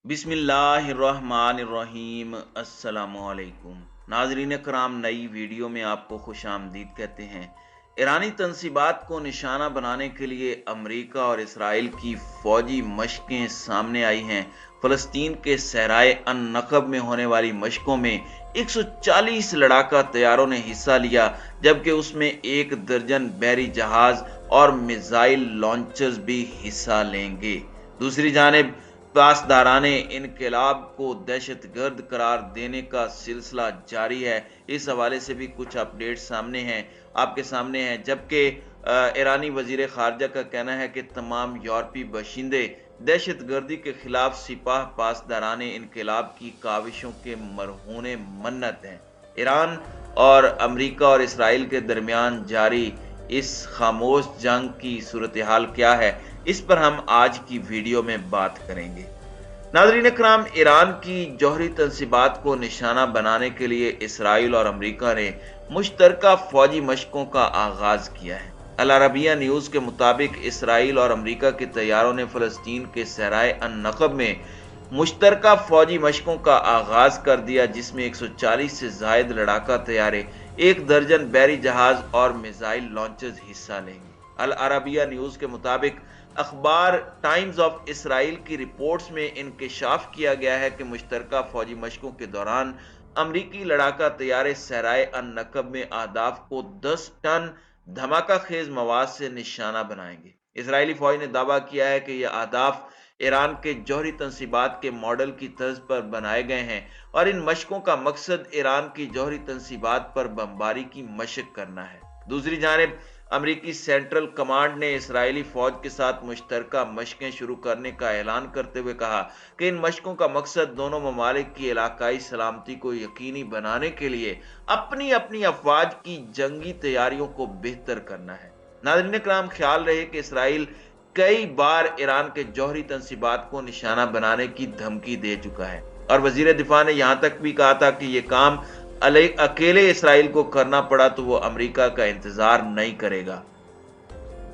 बिस्मिल्लाहिर्रहमानिर्रहीम। अस्सलामुअलैकुम नाजरीन कराम, नई वीडियो में आपको खुश आमदीद कहते हैं। ईरानी तंसीबात को निशाना बनाने के लिए अमरीका और इसराइल की फौजी मशकें सामने आई हैं। फ़लस्तीन के सहराए अन नक़ब में होने वाली मशकों में 140 लड़ाका तैयारों ने हिस्सा लिया, जबकि उसमें 1 दर्जन बहरी जहाज और मिसाइल लॉन्चर्स भी हिस्सा लेंगे। दूसरी जानिब पासदाराने इनकलाब को दहशतगर्द करार देने का सिलसिला जारी है। इस हवाले से भी कुछ अपडेट सामने हैं, आपके सामने हैं। जबकि ईरानी वजीर खारजा का कहना है कि तमाम यूरोपीय बाशिंदे दहशतगर्दी के खिलाफ सिपाह पासदाराने इनकलाब की काविशों के मरहूने मन्नत हैं। ईरान और अमरीका और इसराइल के दरमियान जारी इस खामोश जंग की सूरत हाल क्या है, इस पर हम आज की वीडियो में बात करेंगे। नाज़रीन इकराम, ईरान की जौहरी तंसीबात को निशाना बनाने के लिए इसराइल और अमरीका ने मुश्तरका फौजी मशकों का आगाज किया है। अल अरबिया न्यूज़ के मुताबिक इसराइल और अमरीका के तैयारों ने फ़लस्तीन के सहराए अन नक़ब में मुश्तरका फौजी मशकों का आगाज कर दिया, जिसमें 140 से जायद लड़ाका तैयारे, 1 दर्जन बहरी जहाज और मिसाइल लॉन्चर्स हिस्सा लेंगे। अल अरबिया न्यूज़ के मुताबिक अखबार टाइम्स ऑफ इसराइल की रिपोर्ट्स में इंकशाफ किया गया है कि मुश्तरका फौजी मशकों के दौरान अमरीकी लड़ाका तैयारे सहराए अन नक़ब में अहदाफ को 10 टन धमाका खेज मवाद से निशाना बनाएंगे। इसराइली फौज ने दावा किया है कि यह अहदाफ ईरान के जौहरी तंसीबात के मॉडल की तर्ज पर बनाए गए हैं और इन मशकों का मकसद ईरान की जौहरी तंसीबात पर बमबारी की मशक करना है। दूसरी जानिब अमरीकी सेंट्रल कमांड ने इसराइली फौज के साथ मुश्तरका मशकें शुरू करने का ऐलान करते हुए कहा कि इन मशकों का मकसद दोनों ममालिक की इलाकाई सलामती को यकीनी बनाने के लिए अपनी अपनी अफवाज की जंगी तैयारियों को बेहतर करना है। नाज़रीन कराम, ख्याल रहे कि इसराइल कई बार ईरान के जौहरी तंसीबात को निशाना बनाने की धमकी दे चुका है और वजीर दिफा ने यहां तक भी कहा था कि यह काम अकेले इसराइल को करना पड़ा तो वो अमेरिका का इंतजार नहीं करेगा।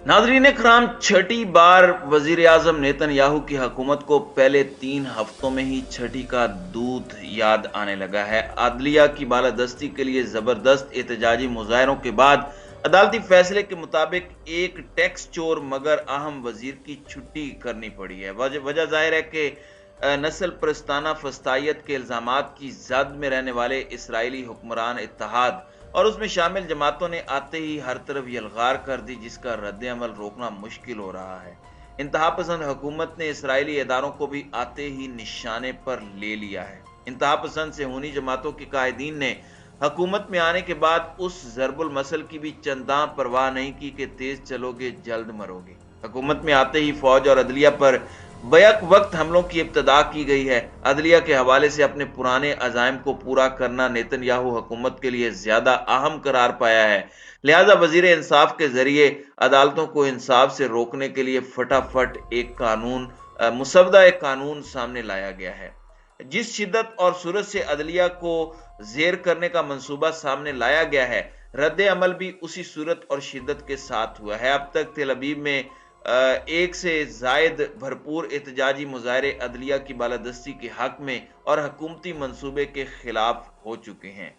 नाज़रीन कराम, छठी बार वजीर आजम नेतन्याहू की हुकूमत को पहले 3 हफ्तों में ही छठी का दूध याद आने लगा है। आदलिया की बालादस्ती के लिए जबरदस्त एहतजाजी मुजाहरों के बाद अदालती फैसले के मुताबिक एक टैक्स चोर मगर अहम वजीर की छुट्टी करनी पड़ी है। वजह जाहिर है कि नस्ल प्रस्ताना फस्तायत के इल्जामात की जद में रहने वाले इसराइली हुक्मरान इत्तेहाद और उसमें शामिल जमातों ने आते ही हर तरफ यलगार कर दी, जिसका रद्द अमल रोकना मुश्किल हो रहा है। इंतहा पसंद हुकूमत ने इसराइली इदारों को भी आते ही निशाने पर ले लिया है। इंतहा पसंद सेहूनी जमातों के कायदीन ने हुकूमत में आने के बाद उस जरबुल मसल की भी चंदा परवाह नहीं की कि तेज चलोगे जल्द मरोगे। हुकूमत में आते ही फौज और अदलिया पर बैक वक्त हमलों की इब्तदा की गई है। अदलिया के हवाले से अपने पुराने अज़ाइम को पूरा करना नेतन्याहू हुकूमत के लिए ज्यादा अहम करार पाया है। लिहाजा वजीर इंसाफ के जरिए अदालतों को इंसाफ से रोकने के लिए फटाफट एक कानून मुसवदा एक कानून सामने लाया गया है। जिस शिद्दत और सूरत से अदलिया को जेर करने का मंसूबा सामने लाया गया है, रद्द अमल भी उसी सूरत और शिद्दत के साथ हुआ है। अब तक तेल अवीव में 1 से जायद भरपूर एहतजाजी मुजाहरे अदलिया की बालादस्ती के हक में और हुकूमती मंसूबे के खिलाफ हो चुके हैं।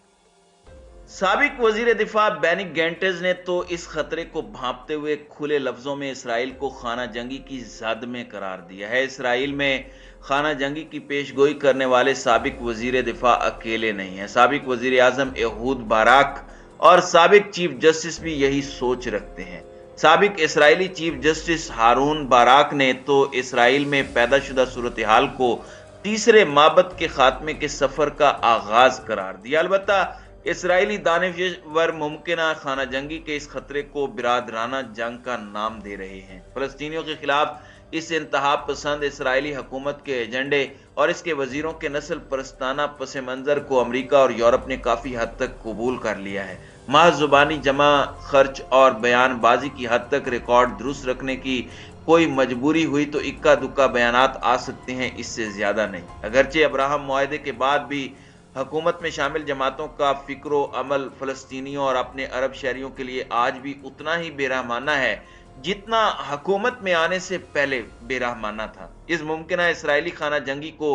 साबिक वजीर दिफा बेनी गैंटेज ने तो इस खतरे को भांपते हुए खुले लफ्जों में इसराइल को खाना जंगी की जद में करार दिया है। इसराइल में खाना जंगी की पेशगोई करने वाले साबिक वजीर दिफा अकेले नहीं है। साबिक वजीर आजम एहूद बाराक और साबिक चीफ जस्टिस भी यही सोच रखते हैं। साबिक इसराइली चीफ जस्टिस हारून बाराक ने तो इसराइल में पैदाशुदा सूरत हाल को तीसरे माबद के खात्मे के सफर का आगाज करार दिया। अलबत्ता इसराइली दानिशवर मुमकिना खाना जंगी के इस खतरे को बिरादराना जंग का नाम दे रहे हैं। फलस्तीनियों के खिलाफ इस इंतहा पसंद इसराइली हुकूमत के एजेंडे और इसके वजीरों के नस्ल परस्ताना पस मंजर को अमरीका और यूरोप ने काफी हद तक कबूल कर लिया है। महज जुबानी जमा खर्च और बयानबाजी की हद तक रिकॉर्ड दुरुस्त रखने की कोई मजबूरी हुई तो इक्का दुक्का बयानात आ सकते हैं, इससे ज्यादा नहीं। अगरचे अब्राहम मुआहदे के बाद भी हुकूमत में शामिल जमातों का फिक्रो अमल फलस्तीनियों और अपने अरब शहरियों के लिए आज भी उतना ही बेरहमाना है جتنا حکومت میں آنے سے پہلے بے رحمانہ تھا۔ اس ممکنہ اسرائیلی خانہ جنگی کو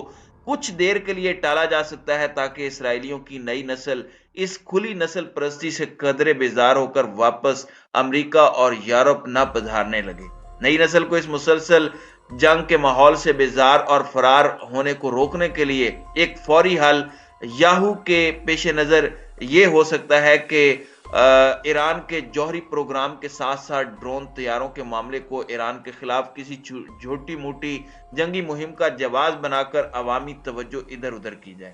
کچھ دیر کے لیے ٹالا جا سکتا ہے تاکہ اسرائیلیوں کی نئی نسل اس کھلی نسل پرستی سے قدرے بیزار ہو کر واپس امریکہ اور یورپ نہ پدھارنے لگے۔ نئی نسل کو اس مسلسل جنگ کے ماحول سے بیزار اور فرار ہونے کو روکنے کے لیے ایک فوری حل یاہو کے پیش نظر یہ ہو سکتا ہے کہ ایران کے جوہری پروگرام کے ساتھ ساتھ ڈرون طیاروں کے معاملے کو ایران کے خلاف کسی چھوٹی موٹی جنگی مہم کا جواز بنا کر عوامی توجہ ادھر ادھر کی جائے۔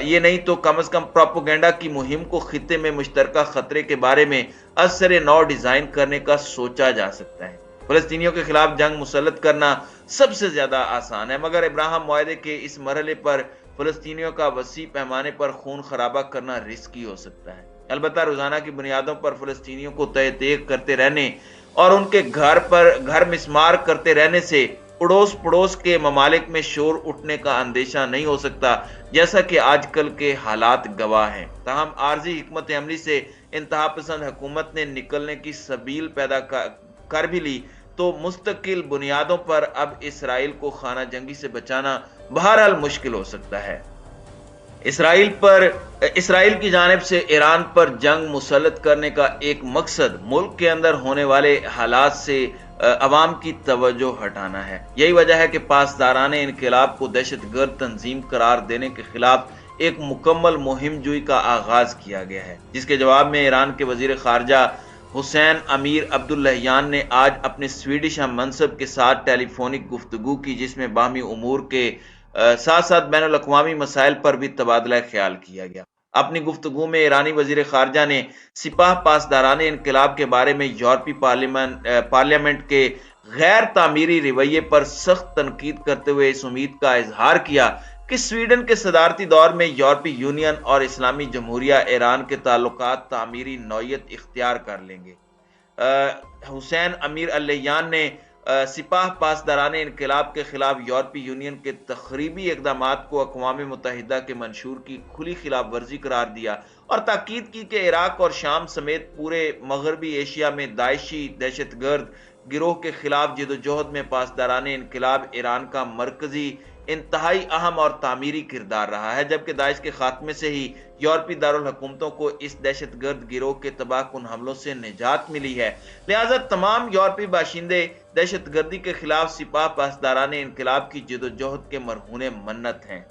یہ نہیں تو کم از کم پروپیگنڈا کی مہم کو خطے میں مشترکہ خطرے کے بارے میں از سر نو ڈیزائن کرنے کا سوچا جا سکتا ہے۔ فلسطینیوں کے خلاف جنگ مسلط کرنا سب سے زیادہ آسان ہے، مگر ابراہیم معاہدے کے اس مرحلے پر فلسطینیوں کا وسیع پیمانے پر خون خرابہ کرنا رسکی ہو سکتا ہے۔ البتہ روزانہ کی بنیادوں پر فلسطینیوں کو تیگ کرتے رہنے اور ان کے گھر مسمار کرتے رہنے سے پڑوس کے ممالک میں شور اٹھنے کا اندیشہ نہیں ہو سکتا، جیسا کہ آج کل کے حالات گواہ ہیں۔ تاہم عارضی حکمت عملی سے انتہا پسند حکومت نے نکلنے کی سبیل پیدا کر بھی لی تو مستقل بنیادوں پر اب اسرائیل کو خانہ جنگی سے بچانا بہرحال مشکل ہو سکتا ہے۔ اسرائیل کی جانب سے ایران پر جنگ مسلط کرنے کا ایک مقصد ملک کے اندر ہونے والے حالات سے عوام کی توجہ ہٹانا ہے۔ یہی وجہ ہے کہ پاسداران انقلاب کو دہشت گرد تنظیم قرار دینے کے خلاف ایک مکمل مہم جوئی کا آغاز کیا گیا ہے، جس کے جواب میں ایران کے وزیر خارجہ حسین امیر عبداللہیان نے آج اپنے سویڈش ہم منصب کے ساتھ ٹیلی فونک گفتگو کی، جس میں باہمی امور کے ساتھ ساتھ بین الاقوامی مسائل پر بھی تبادلہ خیال کیا گیا۔ اپنی گفتگو میں ایرانی وزیر خارجہ نے سپاہ پاسداران انقلاب کے بارے میں یورپی پارلیمنٹ کے غیر تعمیری رویے پر سخت تنقید کرتے ہوئے اس امید کا اظہار کیا کہ سویڈن کے صدارتی دور میں یورپی یونین اور اسلامی جمہوریہ ایران کے تعلقات تعمیری نوعیت اختیار کر لیں گے۔ حسین امیر اللہیان نے سپاہ پاسداران انقلاب کے خلاف یورپی یونین کے تخریبی اقدامات کو اقوام متحدہ کے منشور کی کھلی خلاف ورزی قرار دیا اور تاکید کی کہ عراق اور شام سمیت پورے مغربی ایشیا میں داعشی دہشت گرد گروہ کے خلاف جدوجہد میں پاسداران انقلاب ایران کا مرکزی، انتہائی اہم اور تعمیری کردار رہا ہے، جبکہ داعش کے خاتمے سے ہی یورپی دارالحکومتوں کو اس دہشت گرد گروہ کے تباہ کن حملوں سے نجات ملی ہے۔ لہٰذا تمام یورپی باشندے دہشت گردی کے خلاف سپاہ پاسداران انقلاب کی جدوجہد کے مرہون منت ہیں۔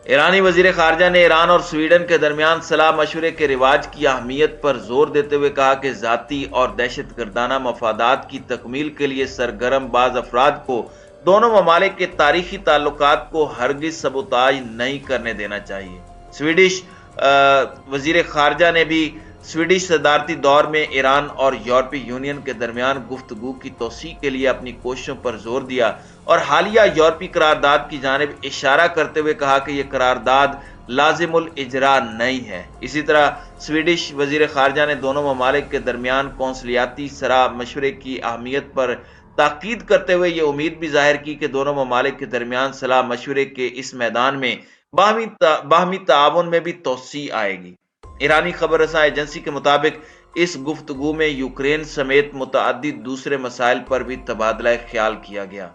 ایرانی وزیر خارجہ نے ایران اور سویڈن کے درمیان صلاح مشورے کے رواج کی اہمیت پر زور دیتے ہوئے کہا کہ ذاتی اور دہشت گردانہ مفادات کی تکمیل کے لیے سرگرم بعض افراد کو دونوں ممالک کے تاریخی تعلقات کو ہرگز سبوتاژ نہیں کرنے دینا چاہیے۔ سویڈش وزیر خارجہ نے بھی سویڈش صدارتی دور میں ایران اور یورپی یونین کے درمیان گفتگو کی توسیع کے لیے اپنی کوششوں پر زور دیا اور حالیہ یورپی قرارداد کی جانب اشارہ کرتے ہوئے کہا کہ یہ قرارداد لازم الاجرا نہیں ہے۔ اسی طرح سویڈش وزیر خارجہ نے دونوں ممالک کے درمیان قونصلیاتی صلاح مشورے کی اہمیت پر تاکید کرتے ہوئے یہ امید بھی ظاہر کی کہ دونوں ممالک کے درمیان صلاح مشورے کے اس میدان میں باہمی تعاون میں بھی توسیع آئے گی۔ ایرانی خبر رساں ایجنسی کے مطابق اس گفتگو میں یوکرین سمیت متعدد دوسرے مسائل پر بھی تبادلہ خیال کیا گیا۔